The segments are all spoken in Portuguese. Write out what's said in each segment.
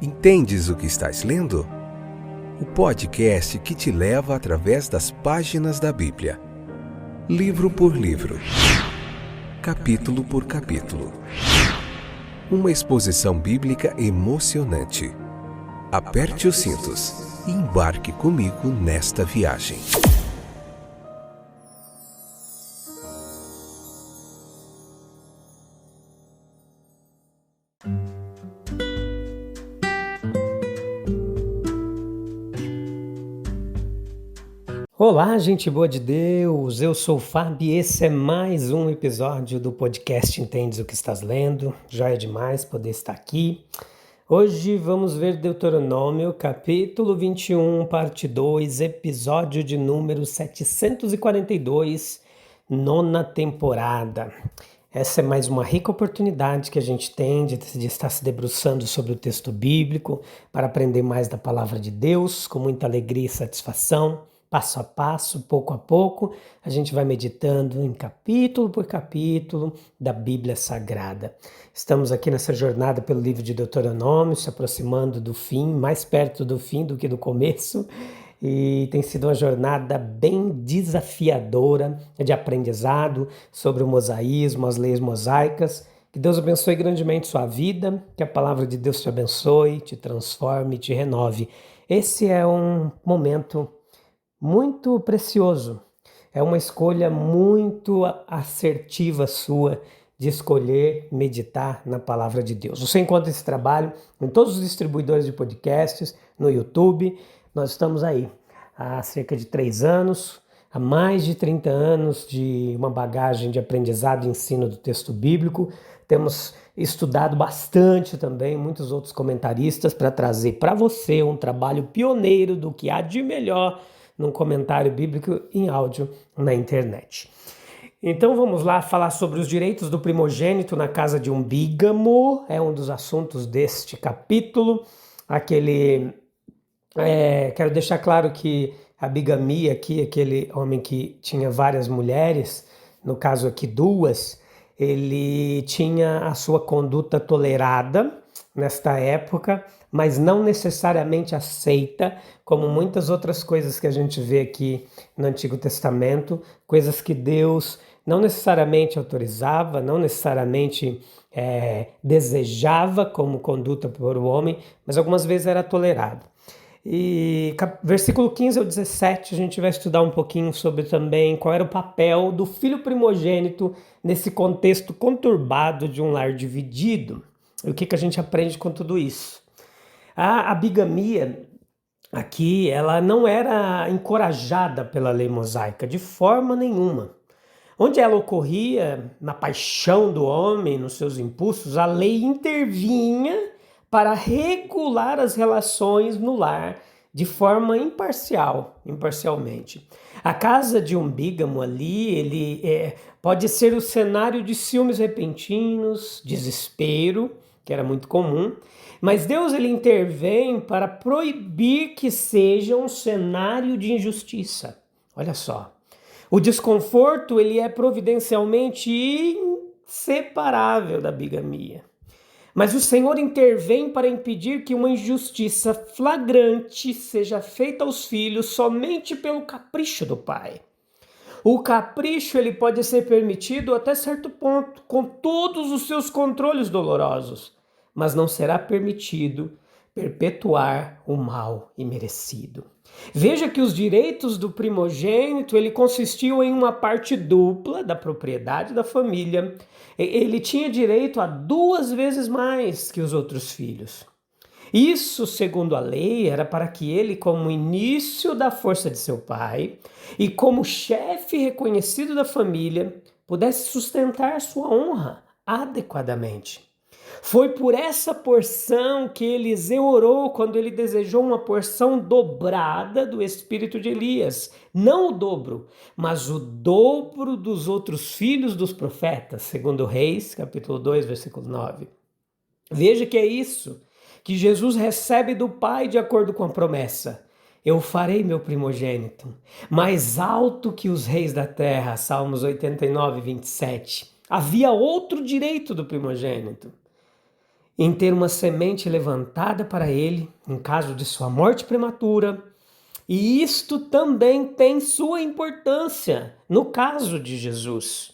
Entendes o que estás lendo? O podcast que te leva através das páginas da Bíblia, livro por livro, capítulo por capítulo. Uma exposição bíblica emocionante. Aperte os cintos e embarque comigo nesta viagem. Olá, gente boa de Deus, eu sou o Fábio e esse é mais um episódio do podcast Entendes o que estás lendo. Já é demais poder estar aqui. Hoje vamos ver Deuteronômio, capítulo 21, parte 2, episódio de número 742, nona temporada. Essa é mais uma rica oportunidade que a gente tem de estar se debruçando sobre o texto bíblico para aprender mais da palavra de Deus, com muita alegria e satisfação. Passo a passo, pouco a pouco, a gente vai meditando em capítulo por capítulo da Bíblia Sagrada. Estamos aqui nessa jornada pelo livro de Deuteronômio, se aproximando do fim, mais perto do fim do que do começo, e tem sido uma jornada bem desafiadora de aprendizado sobre o mosaísmo, as leis mosaicas. Que Deus abençoe grandemente sua vida, que a palavra de Deus te abençoe, te transforme, te renove. Esse é um momento muito precioso, é uma escolha muito assertiva sua de escolher meditar na palavra de Deus. Você encontra esse trabalho em todos os distribuidores de podcasts, no YouTube. Nós estamos aí há cerca de 3 anos, há mais de 30 anos de uma bagagem de aprendizado e ensino do texto bíblico. Temos estudado bastante também muitos outros comentaristas para trazer para você um trabalho pioneiro do que há de melhor num comentário bíblico em áudio na internet. Então vamos lá falar sobre os direitos do primogênito na casa de um bígamo, é um dos assuntos deste capítulo. Quero deixar claro que a bigamia aqui, aquele homem que tinha várias mulheres, no caso aqui 2, ele tinha a sua conduta tolerada nesta época, mas não necessariamente aceita, como muitas outras coisas que a gente vê aqui no Antigo Testamento, coisas que Deus não necessariamente autorizava, não necessariamente desejava como conduta por o homem, mas algumas vezes era tolerado. E versículo 15 ao 17 a gente vai estudar um pouquinho sobre também qual era o papel do filho primogênito nesse contexto conturbado de um lar dividido. E o que a gente aprende com tudo isso? A bigamia aqui, ela não era encorajada pela lei mosaica de forma nenhuma. Onde ela ocorria, na paixão do homem, nos seus impulsos, a lei intervinha para regular as relações no lar de forma imparcialmente. A casa de um bígamo ali, ele pode ser o cenário de ciúmes repentinos, desespero, que era muito comum, mas Deus ele intervém para proibir que seja um cenário de injustiça. Olha só, o desconforto ele é providencialmente inseparável da bigamia. Mas o Senhor intervém para impedir que uma injustiça flagrante seja feita aos filhos somente pelo capricho do pai. O capricho ele pode ser permitido até certo ponto, com todos os seus controles dolorosos, mas não será permitido perpetuar o mal imerecido. Veja que os direitos do primogênito ele consistiu em uma parte dupla da propriedade da família. Ele tinha direito a 2 vezes mais que os outros filhos. Isso, segundo a lei, era para que ele, como início da força de seu pai e como chefe reconhecido da família, pudesse sustentar sua honra adequadamente. Foi por essa porção que Eliseu orou quando ele desejou uma porção dobrada do espírito de Elias. Não o dobro, mas o dobro dos outros filhos dos profetas, segundo Reis, capítulo 2, versículo 9. Veja que é isso que Jesus recebe do Pai de acordo com a promessa. Eu farei meu primogênito mais alto que os reis da terra, Salmos 89, 27. Havia outro direito do primogênito. em ter uma semente levantada para ele em caso de sua morte prematura. E isto também tem sua importância no caso de Jesus,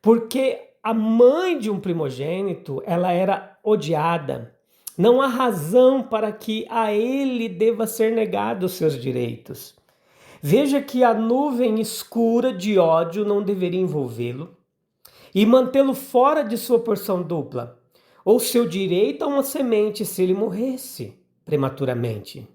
porque a mãe de um primogênito, ela era odiada. Não há razão para que a ele deva ser negado os seus direitos. Veja que a nuvem escura de ódio não deveria envolvê-lo e mantê-lo fora de sua porção dupla, ou seu direito a uma semente se ele morresse prematuramente.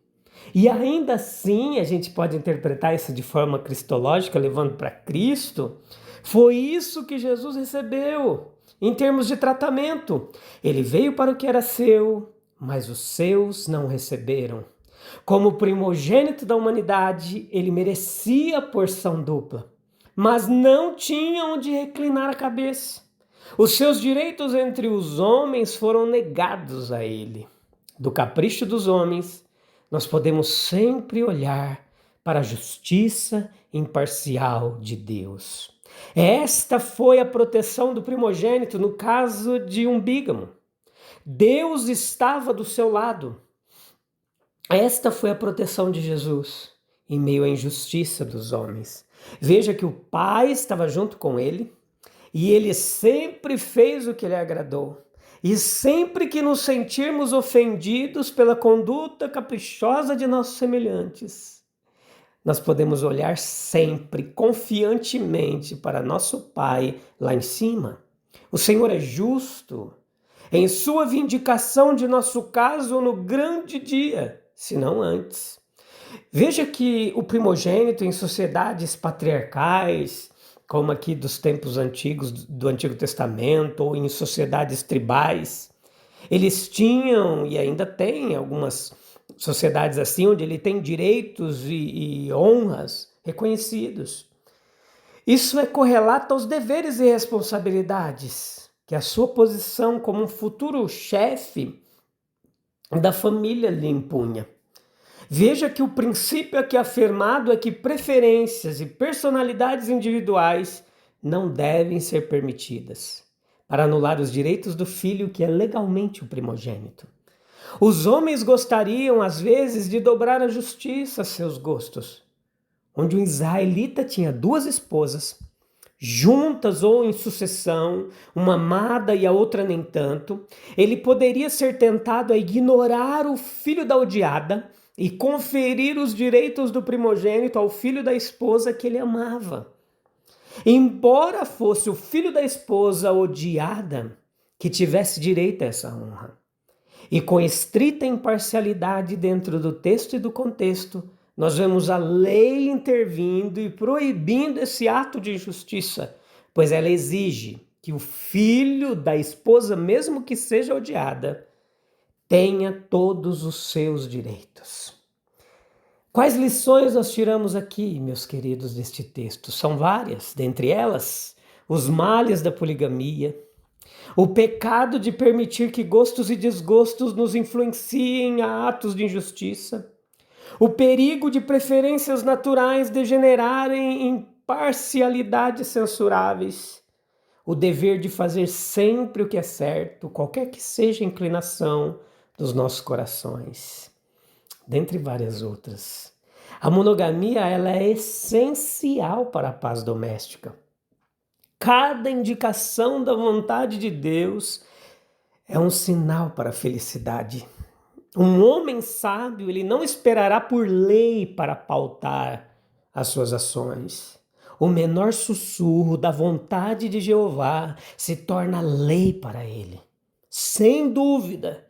E ainda assim, a gente pode interpretar isso de forma cristológica, levando para Cristo. Foi isso que Jesus recebeu em termos de tratamento. Ele veio para o que era seu, mas os seus não receberam. Como primogênito da humanidade, ele merecia a porção dupla, mas não tinha onde reclinar a cabeça. Os seus direitos entre os homens foram negados a ele. Do capricho dos homens, nós podemos sempre olhar para a justiça imparcial de Deus. Esta foi a proteção do primogênito no caso de um bígamo. Deus estava do seu lado. Esta foi a proteção de Jesus em meio à injustiça dos homens. Veja que o Pai estava junto com ele e ele sempre fez o que lhe agradou. E sempre que nos sentirmos ofendidos pela conduta caprichosa de nossos semelhantes, nós podemos olhar sempre confiantemente para nosso Pai lá em cima. O Senhor é justo em sua vindicação de nosso caso no grande dia, se não antes. Veja que o primogênito em sociedades patriarcais, como aqui dos tempos antigos, do Antigo Testamento, ou em sociedades tribais, eles tinham, e ainda têm algumas sociedades assim, onde ele tem direitos e honras reconhecidos. Isso é correlato aos deveres e responsabilidades que a sua posição como um futuro chefe da família lhe impunha. Veja que o princípio aqui afirmado é que preferências e personalidades individuais não devem ser permitidas para anular os direitos do filho que é legalmente o primogênito. Os homens gostariam, às vezes, de dobrar a justiça a seus gostos. Onde um israelita tinha 2 esposas, juntas ou em sucessão, uma amada e a outra nem tanto, ele poderia ser tentado a ignorar o filho da odiada e conferir os direitos do primogênito ao filho da esposa que ele amava. Embora fosse o filho da esposa odiada que tivesse direito a essa honra. E com estrita imparcialidade dentro do texto e do contexto, nós vemos a lei intervindo e proibindo esse ato de injustiça, pois ela exige que o filho da esposa, mesmo que seja odiada, tenha todos os seus direitos. Quais lições nós tiramos aqui, meus queridos, deste texto? São várias, dentre elas, os males da poligamia, o pecado de permitir que gostos e desgostos nos influenciem a atos de injustiça, o perigo de preferências naturais degenerarem em parcialidades censuráveis, o dever de fazer sempre o que é certo, qualquer que seja a inclinação dos nossos corações, dentre várias outras. A monogamia, ela é essencial para a paz doméstica. Cada indicação da vontade de Deus é um sinal para a felicidade. Um homem sábio, ele não esperará por lei para pautar as suas ações. O menor sussurro da vontade de Jeová se torna lei para ele. Sem dúvida,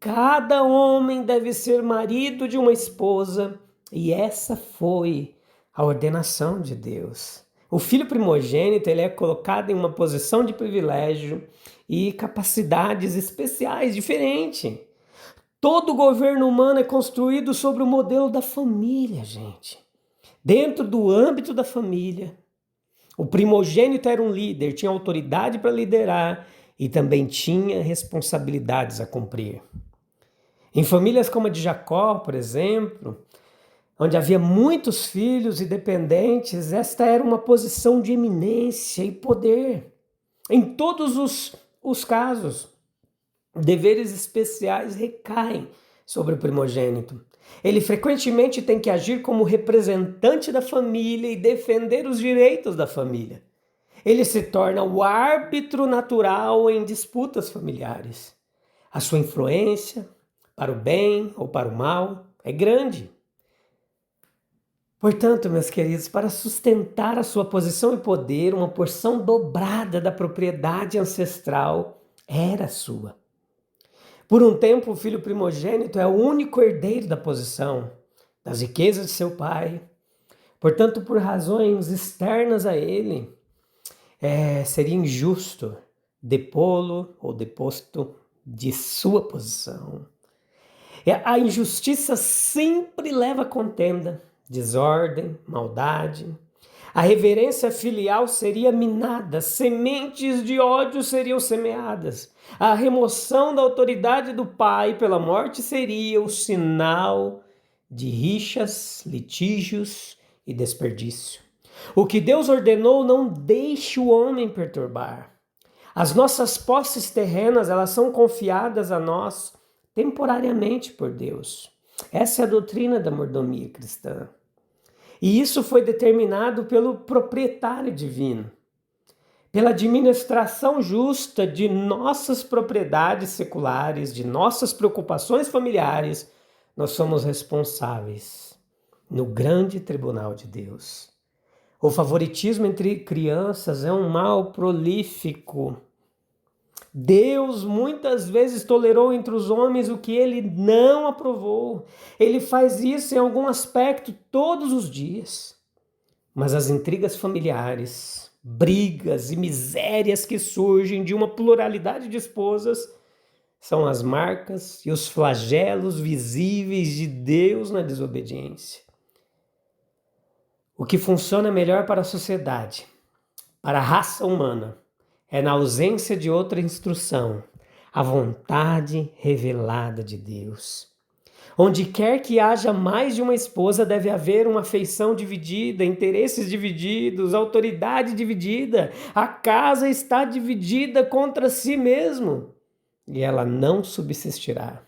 cada homem deve ser marido de uma esposa, e essa foi a ordenação de Deus. O filho primogênito, ele é colocado em uma posição de privilégio e capacidades especiais diferentes. Todo governo humano é construído sobre o modelo da família, gente. Dentro do âmbito da família, o primogênito era um líder, tinha autoridade para liderar e também tinha responsabilidades a cumprir. Em famílias como a de Jacó, por exemplo, onde havia muitos filhos e dependentes, esta era uma posição de eminência e poder. Em todos os casos, deveres especiais recaem sobre o primogênito. Ele frequentemente tem que agir como representante da família e defender os direitos da família. Ele se torna o árbitro natural em disputas familiares. A sua influência, para o bem ou para o mal, é grande. Portanto, meus queridos, para sustentar a sua posição e poder, uma porção dobrada da propriedade ancestral era sua. Por um tempo, o filho primogênito é o único herdeiro da posição, das riquezas de seu pai. Portanto, por razões externas a ele, seria injusto depô-lo ou deposto de sua posição. A injustiça sempre leva a contenda, desordem, maldade. A reverência filial seria minada, sementes de ódio seriam semeadas. A remoção da autoridade do pai pela morte seria o sinal de rixas, litígios e desperdício. O que Deus ordenou não deixe o homem perturbar. As nossas posses terrenas, elas são confiadas a nós temporariamente por Deus. Essa é a doutrina da mordomia cristã. E isso foi determinado pelo proprietário divino. Pela administração justa de nossas propriedades seculares, de nossas preocupações familiares, nós somos responsáveis no grande tribunal de Deus. O favoritismo entre crianças é um mal prolífico. Deus muitas vezes tolerou entre os homens o que ele não aprovou. Ele faz isso em algum aspecto todos os dias. Mas as intrigas familiares, brigas e misérias que surgem de uma pluralidade de esposas são as marcas e os flagelos visíveis de Deus na desobediência. O que funciona melhor para a sociedade, para a raça humana, é na ausência de outra instrução, a vontade revelada de Deus. Onde quer que haja mais de uma esposa, deve haver uma afeição dividida, interesses divididos, autoridade dividida. A casa está dividida contra si mesmo e ela não subsistirá.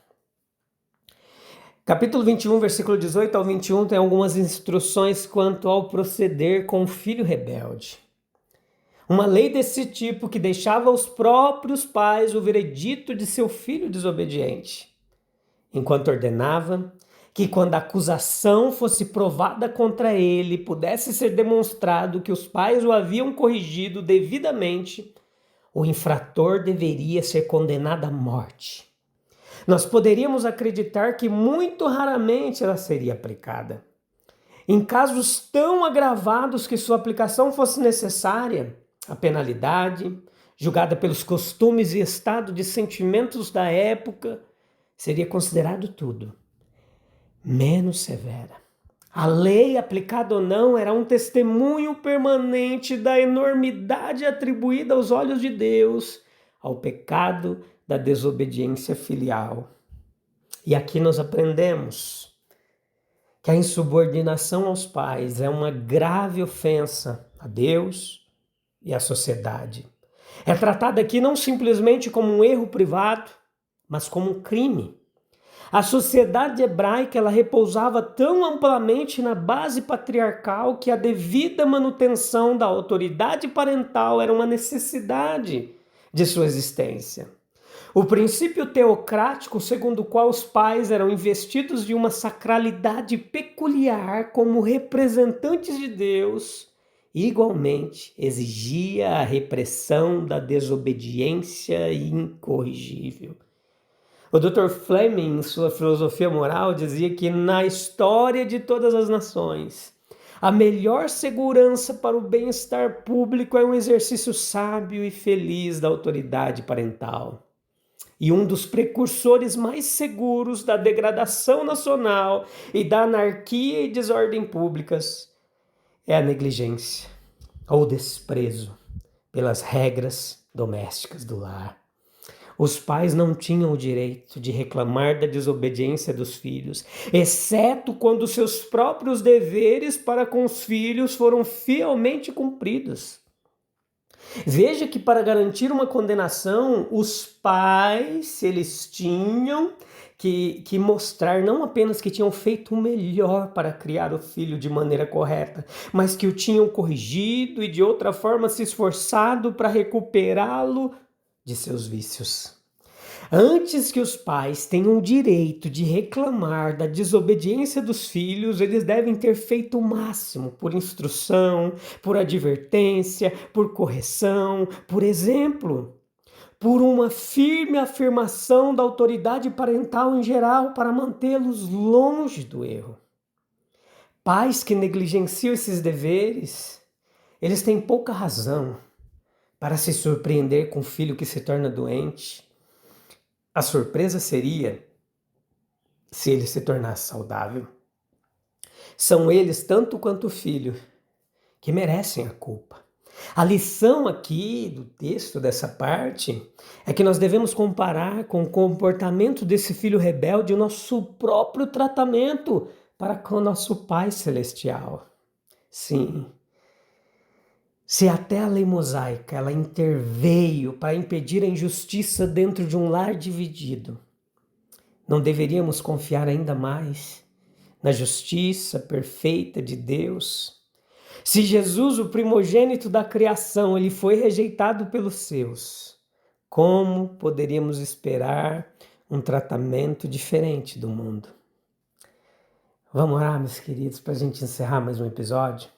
Capítulo 21, versículo 18 ao 21 tem algumas instruções quanto ao proceder com o filho rebelde. Uma lei desse tipo que deixava aos próprios pais o veredito de seu filho desobediente, enquanto ordenava que quando a acusação fosse provada contra ele, pudesse ser demonstrado que os pais o haviam corrigido devidamente, o infrator deveria ser condenado à morte. Nós poderíamos acreditar que muito raramente ela seria aplicada. Em casos tão agravados que sua aplicação fosse necessária, a penalidade, julgada pelos costumes e estado de sentimentos da época, seria considerado tudo menos severa. A lei, aplicada ou não, era um testemunho permanente da enormidade atribuída aos olhos de Deus ao pecado da desobediência filial. E aqui nós aprendemos que a insubordinação aos pais é uma grave ofensa a Deus e à sociedade. É tratada aqui não simplesmente como um erro privado, mas como um crime. A sociedade hebraica ela repousava tão amplamente na base patriarcal que a devida manutenção da autoridade parental era uma necessidade de sua existência. O princípio teocrático, segundo o qual os pais eram investidos de uma sacralidade peculiar como representantes de Deus, igualmente exigia a repressão da desobediência incorrigível. O Dr. Fleming, em sua filosofia moral, dizia que na história de todas as nações, a melhor segurança para o bem-estar público é um exercício sábio e feliz da autoridade parental. E um dos precursores mais seguros da degradação nacional e da anarquia e desordem públicas é a negligência ou desprezo pelas regras domésticas do lar. Os pais não tinham o direito de reclamar da desobediência dos filhos, exceto quando seus próprios deveres para com os filhos foram fielmente cumpridos. Veja que para garantir uma condenação, os pais, eles tinham que mostrar não apenas que tinham feito o melhor para criar o filho de maneira correta, mas que o tinham corrigido e de outra forma se esforçado para recuperá-lo de seus vícios. Antes que os pais tenham o direito de reclamar da desobediência dos filhos, eles devem ter feito o máximo por instrução, por advertência, por correção, por exemplo, por uma firme afirmação da autoridade parental em geral para mantê-los longe do erro. Pais que negligenciam esses deveres, eles têm pouca razão para se surpreender com o filho que se torna doente. A surpresa seria se ele se tornasse saudável. São eles, tanto quanto o filho, que merecem a culpa. A lição aqui do texto dessa parte é que nós devemos comparar com o comportamento desse filho rebelde o nosso próprio tratamento para com o nosso Pai Celestial. Sim. Se até a lei mosaica ela interveio para impedir a injustiça dentro de um lar dividido, não deveríamos confiar ainda mais na justiça perfeita de Deus? Se Jesus, o primogênito da criação, ele foi rejeitado pelos seus, como poderíamos esperar um tratamento diferente do mundo? Vamos orar, meus queridos, para a gente encerrar mais um episódio?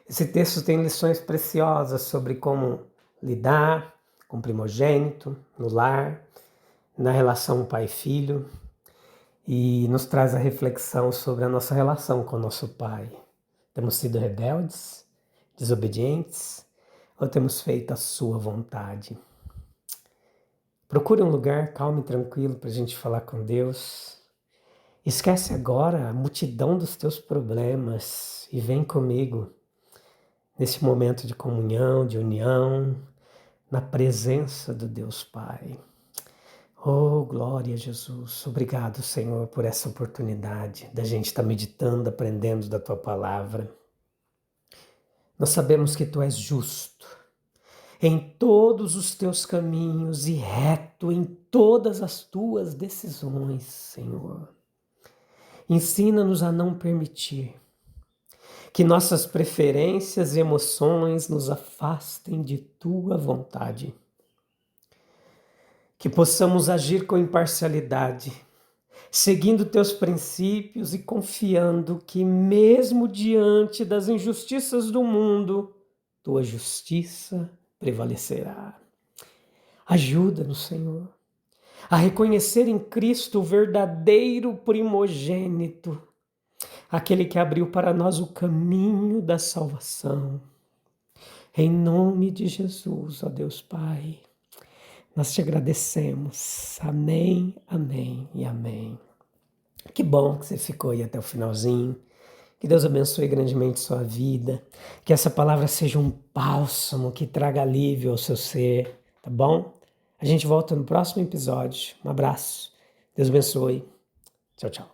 Esse texto tem lições preciosas sobre como lidar com o primogênito, no lar, na relação pai-filho, e nos traz a reflexão sobre a nossa relação com o nosso pai. Temos sido rebeldes, desobedientes, ou temos feito a sua vontade? Procure um lugar calmo e tranquilo para a gente falar com Deus. Esquece agora a multidão dos teus problemas e vem comigo nesse momento de comunhão, de união, na presença do Deus Pai. Oh, glória a Jesus. Obrigado, Senhor, por essa oportunidade da gente estar meditando, aprendendo da Tua Palavra. Nós sabemos que Tu és justo em todos os Teus caminhos e reto em todas as Tuas decisões, Senhor. Ensina-nos a não permitir que nossas preferências e emoções nos afastem de Tua vontade. Que possamos agir com imparcialidade, seguindo Teus princípios e confiando que mesmo diante das injustiças do mundo, Tua justiça prevalecerá. Ajuda-nos, Senhor, a reconhecer em Cristo o verdadeiro primogênito, aquele que abriu para nós o caminho da salvação. Em nome de Jesus, ó Deus Pai, nós te agradecemos. Amém, amém e amém. Que bom que você ficou aí até o finalzinho. Que Deus abençoe grandemente sua vida. Que essa palavra seja um bálsamo que traga alívio ao seu ser, tá bom? A gente volta no próximo episódio. Um abraço. Deus abençoe. Tchau, tchau.